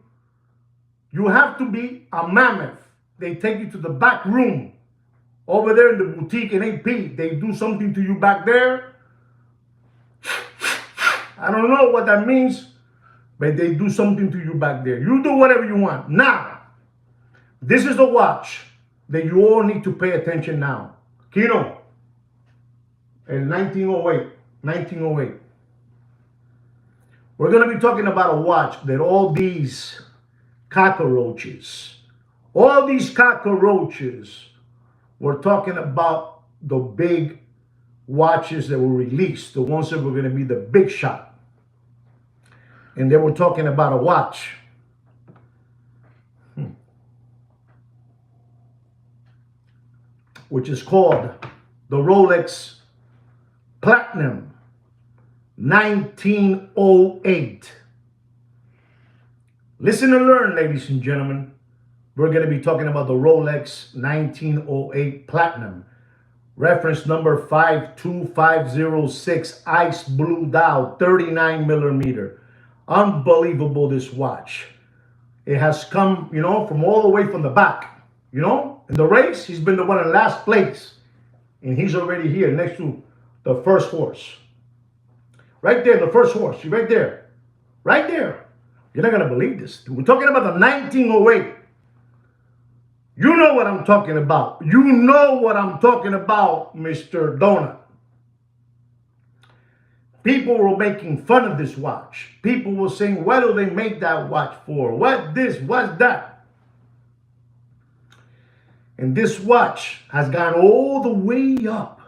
You have to be a mammoth. They take you to the back room. Over there in the boutique in AP, they do something to you back there. I don't know what that means, but they do something to you back there. You do whatever you want. Now, this is the watch. that you all need to pay attention now. Kino, in 1908. We're going to be talking about a watch that all these cockroaches, we're talking about the big watches that were released, the ones that were going to be the big shot. And they were talking about a watch. Which is called the Rolex Platinum 1908. Listen and learn, ladies and gentlemen. We're going to be talking about the Rolex 1908 Platinum. Reference number 52506, ice blue dial, 39 millimeter. Unbelievable, this watch. It has come, from all the way from the back. In the race, he's been the one in last place. And he's already here next to the first horse. Right there, the first horse. Right there. Right there. You're not going to believe this. We're talking about the 1908. You know what I'm talking about. You know what I'm talking about, Mr. Donut. People were making fun of this watch. People were saying, what do they make that watch for? What this? What's that? And this watch has gone all the way up.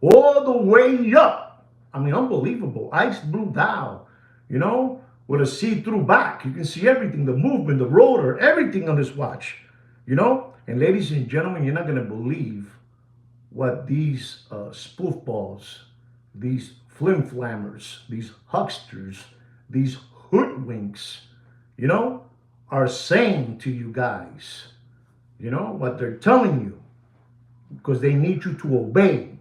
All the way up. I mean, unbelievable. Ice blue dial, with a see-through back. You can see everything, the movement, the rotor, everything on this watch, And ladies and gentlemen, you're not going to believe what these spoof balls, these flim-flammers, these hucksters, these hoodwinks, are saying to you guys. What they're telling you, because they need you to obey.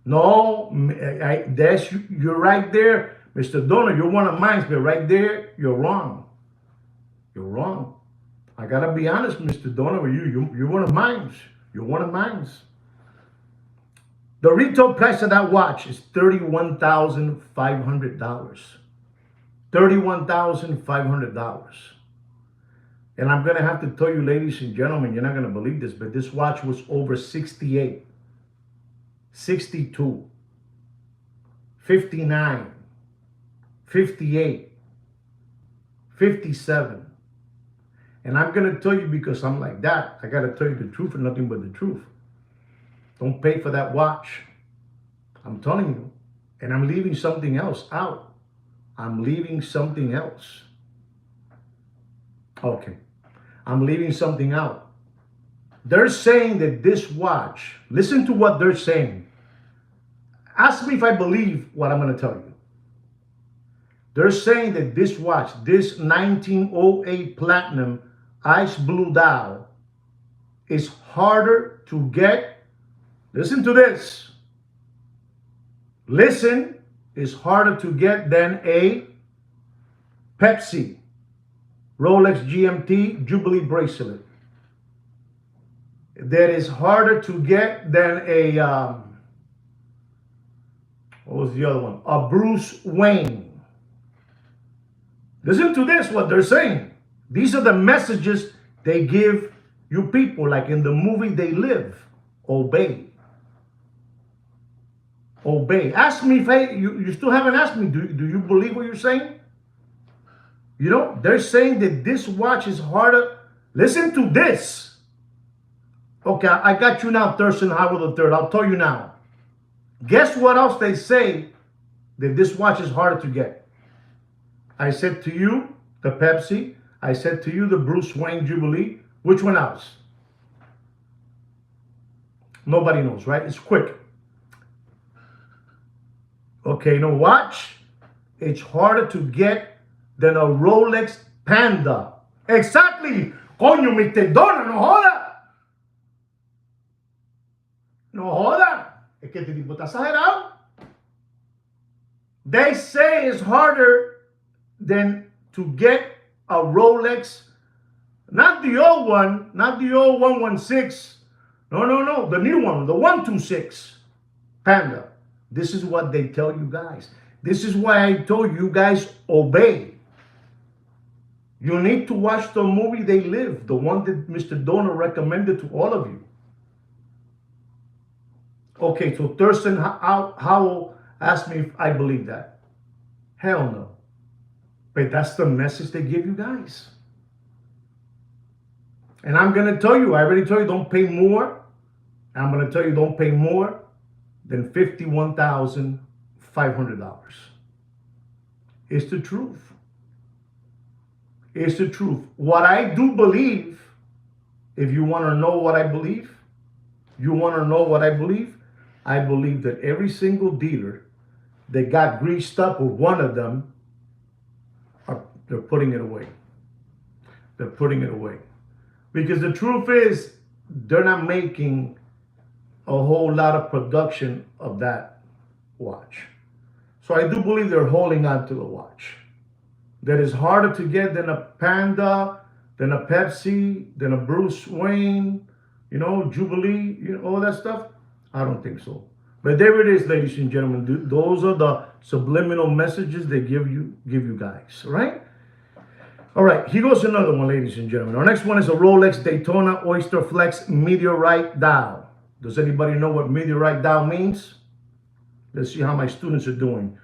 No, you're right there, Mr. Donor. You're one of mine, but right there, you're wrong. You're wrong. I gotta be honest, Mr. Donor, with you. You're one of mine. You're one of mine. The retail price of that watch is $31,500. $31,500. And I'm going to have to tell you, ladies and gentlemen, you're not going to believe this, but this watch was over 68, 62, 59, 58, 57. And I'm going to tell you because I'm like that. I got to tell you the truth and nothing but the truth. Don't pay for that watch. I'm telling you. And I'm leaving something else out. I'm leaving something else. Okay. I'm leaving something out. They're saying that this watch, listen to what they're saying. Ask me if I believe what I'm going to tell you. They're saying that this watch, this 1908 Platinum ice blue dial, is harder to get. Listen to this. Listen, is harder to get than a Pepsi Rolex GMT Jubilee bracelet. That is harder to get than a, what was the other one? A Bruce Wayne. Listen to this, what they're saying. These are the messages they give you people, like in the movie They Live. Obey. Obey. Ask me if you still haven't asked me, do you believe what you're saying? They're saying that this watch is harder. Listen to this. Okay, I got you now, Thurston Howard III. I'll tell you now. Guess what else they say that this watch is harder to get? I said to you, the Pepsi. I said to you, the Bruce Wayne Jubilee. Which one else? Nobody knows, right? It's quick. Okay, watch. It's harder to get than a Rolex Panda. Exactly. Coño, Mr. Donor, no joda. No joda. Es que este tipo está exagerado. They say it's harder than to get a Rolex, not the old one, not the old 116. No, the new one, the 126 Panda. This is what they tell you guys. This is why I told you guys obey. You need to watch the movie They Live, the one that Mr. Donor recommended to all of you. Okay, so Thurston Howell asked me if I believe that. Hell no. But that's the message they give you guys. And I'm going to tell you, I already told you, don't pay more. I'm going to tell you, don't pay more than $51,500. It's the truth. It's the truth. What I do believe, if you want to know what I believe, I believe that every single dealer that got greased up with one of them, they're putting it away. They're putting it away. Because the truth is, they're not making a whole lot of production of that watch. So I do believe they're holding on to the watch. That is harder to get than a Panda, than a Pepsi, than a Bruce Wayne, Jubilee, all that stuff. I don't think so. But there it is, ladies and gentlemen. Those are the subliminal messages they give you guys, right? All right, here goes another one, ladies and gentlemen. Our next one is a Rolex Daytona Oyster Flex Meteorite Dial. Does anybody know what Meteorite Dial means? Let's see how my students are doing.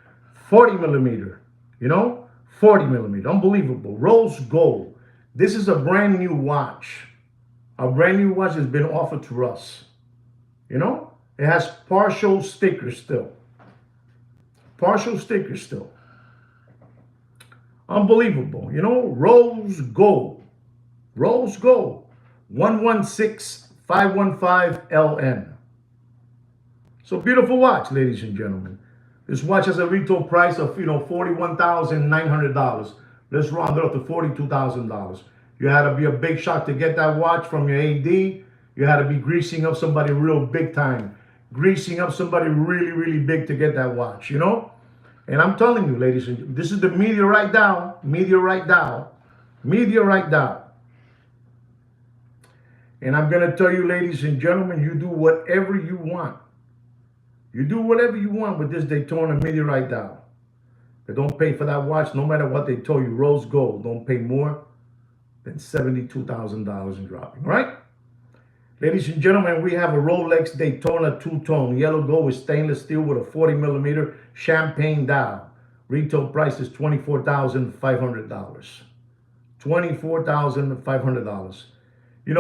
40 millimeter, 40 millimeter, unbelievable. Rose gold. This is a brand new watch. A brand new watch has been offered to us. It has partial stickers still. Partial stickers still. Unbelievable. Rose gold. Rose gold. 116515LN. So beautiful watch, ladies and gentlemen. This watch has a retail price of, $41,900. Let's round it up to $42,000. You had to be a big shot to get that watch from your AD. You had to be greasing up somebody real big time. Greasing up somebody really, really big to get that watch, And I'm telling you, ladies and gentlemen, this is the Meteorite Dial. Meteorite Dial. Meteorite Dial. And I'm going to tell you, ladies and gentlemen, you do whatever you want. You do whatever you want with this Daytona Meteorite Dial. But don't pay for that watch, no matter what they told you. Rose gold. Don't pay more than $72,000 in dropping. All right? Ladies and gentlemen, we have a Rolex Daytona two-tone yellow gold with stainless steel with a 40 millimeter champagne dial. Retail price is $24,500. $24,500. In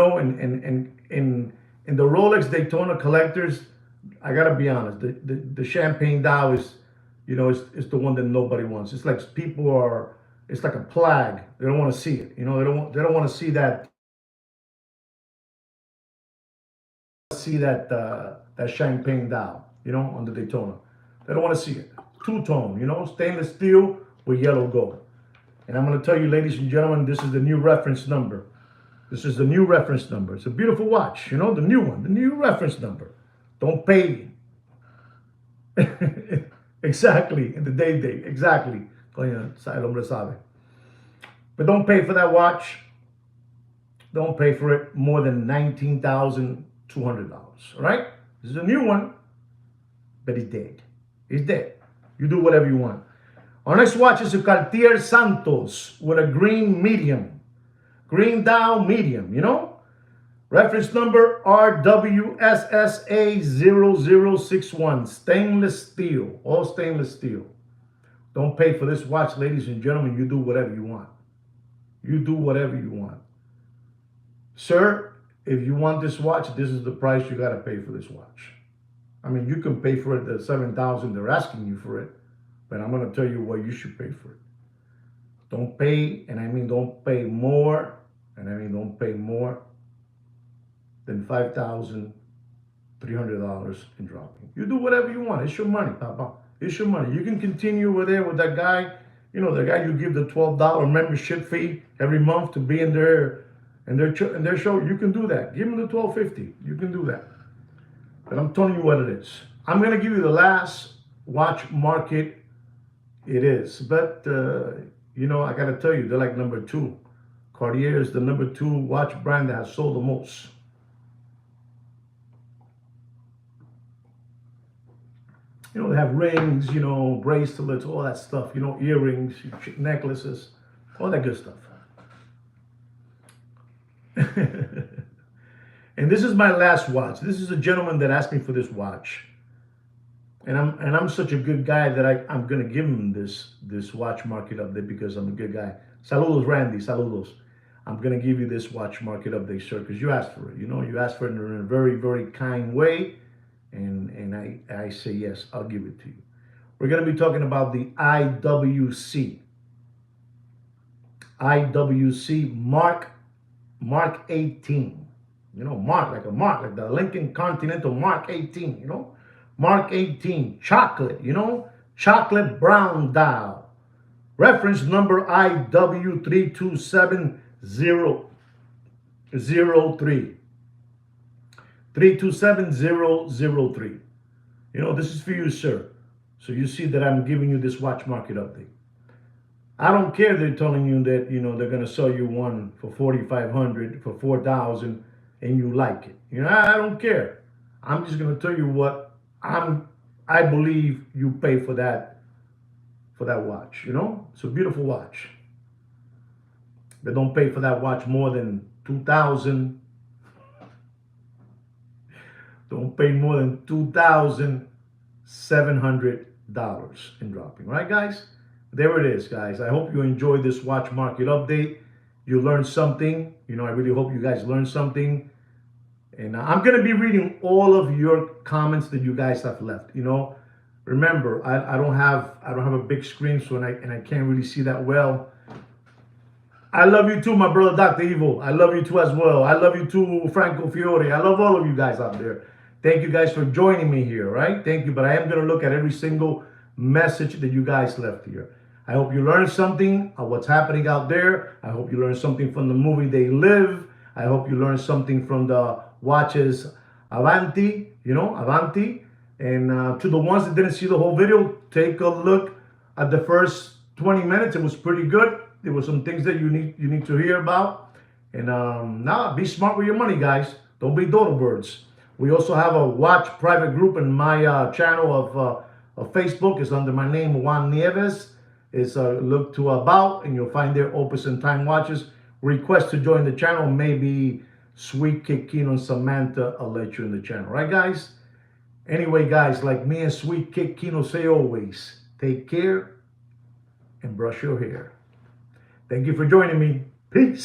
the Rolex Daytona collectors, I gotta be honest, the champagne dial is, it's the one that nobody wants. It's like it's like a plague. They don't want to see it. They don't want to see that. That champagne dial, on the Daytona. They don't want to see it. Two-tone, stainless steel with yellow gold. And I'm going to tell you, ladies and gentlemen, this is the new reference number. This is the new reference number. It's a beautiful watch, the new one, the new reference number. Don't pay. Exactly, in the day, exactly. But don't pay for that watch. Don't pay for it more than $19,200. All right? This is a new one, but it's dead. It's dead. You do whatever you want. Our next watch is a Cartier Santos with a green medium. Green dial medium, Reference number RWSSA0061. Stainless steel. All stainless steel. Don't pay for this watch, ladies and gentlemen. You do whatever you want. You do whatever you want. Sir, if you want this watch, this is the price you got to pay for this watch. I mean, you can pay for it the $7,000 they're asking you for it, but I'm going to tell you what you should pay for it. Don't pay, and I mean don't pay more, and I mean don't pay more than $5,300 in dropping. You do whatever you want. It's your money, Papa. It's your money. You can continue over there with that guy, the guy you give the $12 membership fee every month to be in their show. You can do that. Give them the $12.50. You can do that. But I'm telling you what it is. I'm going to give you the last watch market it is. But, I got to tell you, they're like number 2. Cartier is the number 2 watch brand that has sold the most. They have rings, bracelets, all that stuff, earrings, necklaces, all that good stuff. And this is my last watch. This is a gentleman that asked me for this watch. And I'm such a good guy that I'm gonna give him this watch market update because I'm a good guy. Saludos, Randy. Saludos. I'm gonna give you this watch market update, sir, because you asked for it. You know, you asked for it in a very, very kind way, and I say yes, I'll give it to you. We're gonna be talking about the IWC. IWC Mark 18. You know, Mark, like the Lincoln Continental Mark 18, you know? Mark 18, chocolate, you know? Chocolate brown dial. Reference number IW327003. 327003. You know, this is for you, sir. So you see that I'm giving you this watch market update. I don't care they're telling you that, you know, they're going to sell you one for 4,500, for 4,000, and you like it. You know, I don't care. I'm just going to tell you what I believe you pay for that watch, you know? It's a beautiful watch. But don't pay for that watch more than 2,000. Don't pay more than $2,700 in dropping, right, guys? There it is, guys. I hope you enjoyed this watch market update. You learned something. You know, I really hope you guys learned something. And I'm going to be reading all of your comments that you guys have left. You know, remember, I don't have a big screen, so and I can't really see that well. I love you too, my brother, Dr. Evil. I love you too as well. I love you too, Franco Fiore. I love all of you guys out there. Thank you guys for joining me here, right? Thank you. But I am going to look at every single message that you guys left here. I hope you learned something of what's happening out there. I hope you learned something from the movie They Live. I hope you learned something from the watches Avanti, you know, Avanti. And to the ones that didn't see the whole video, take a look at the first 20 minutes. It was pretty good. There were some things that you need to hear about. And now, be smart with your money, guys. Don't be dodo birds. We also have a watch private group in my channel of Facebook. It's under my name, Juan Nieves. It's look to about, and you'll find there Opus and Time watches. Request to join the channel. Maybe Sweet Kid Kino and Samantha, I'll let you in the channel. Right, guys? Anyway, guys, like me and Sweet Kid Kino say always, take care and brush your hair. Thank you for joining me. Peace.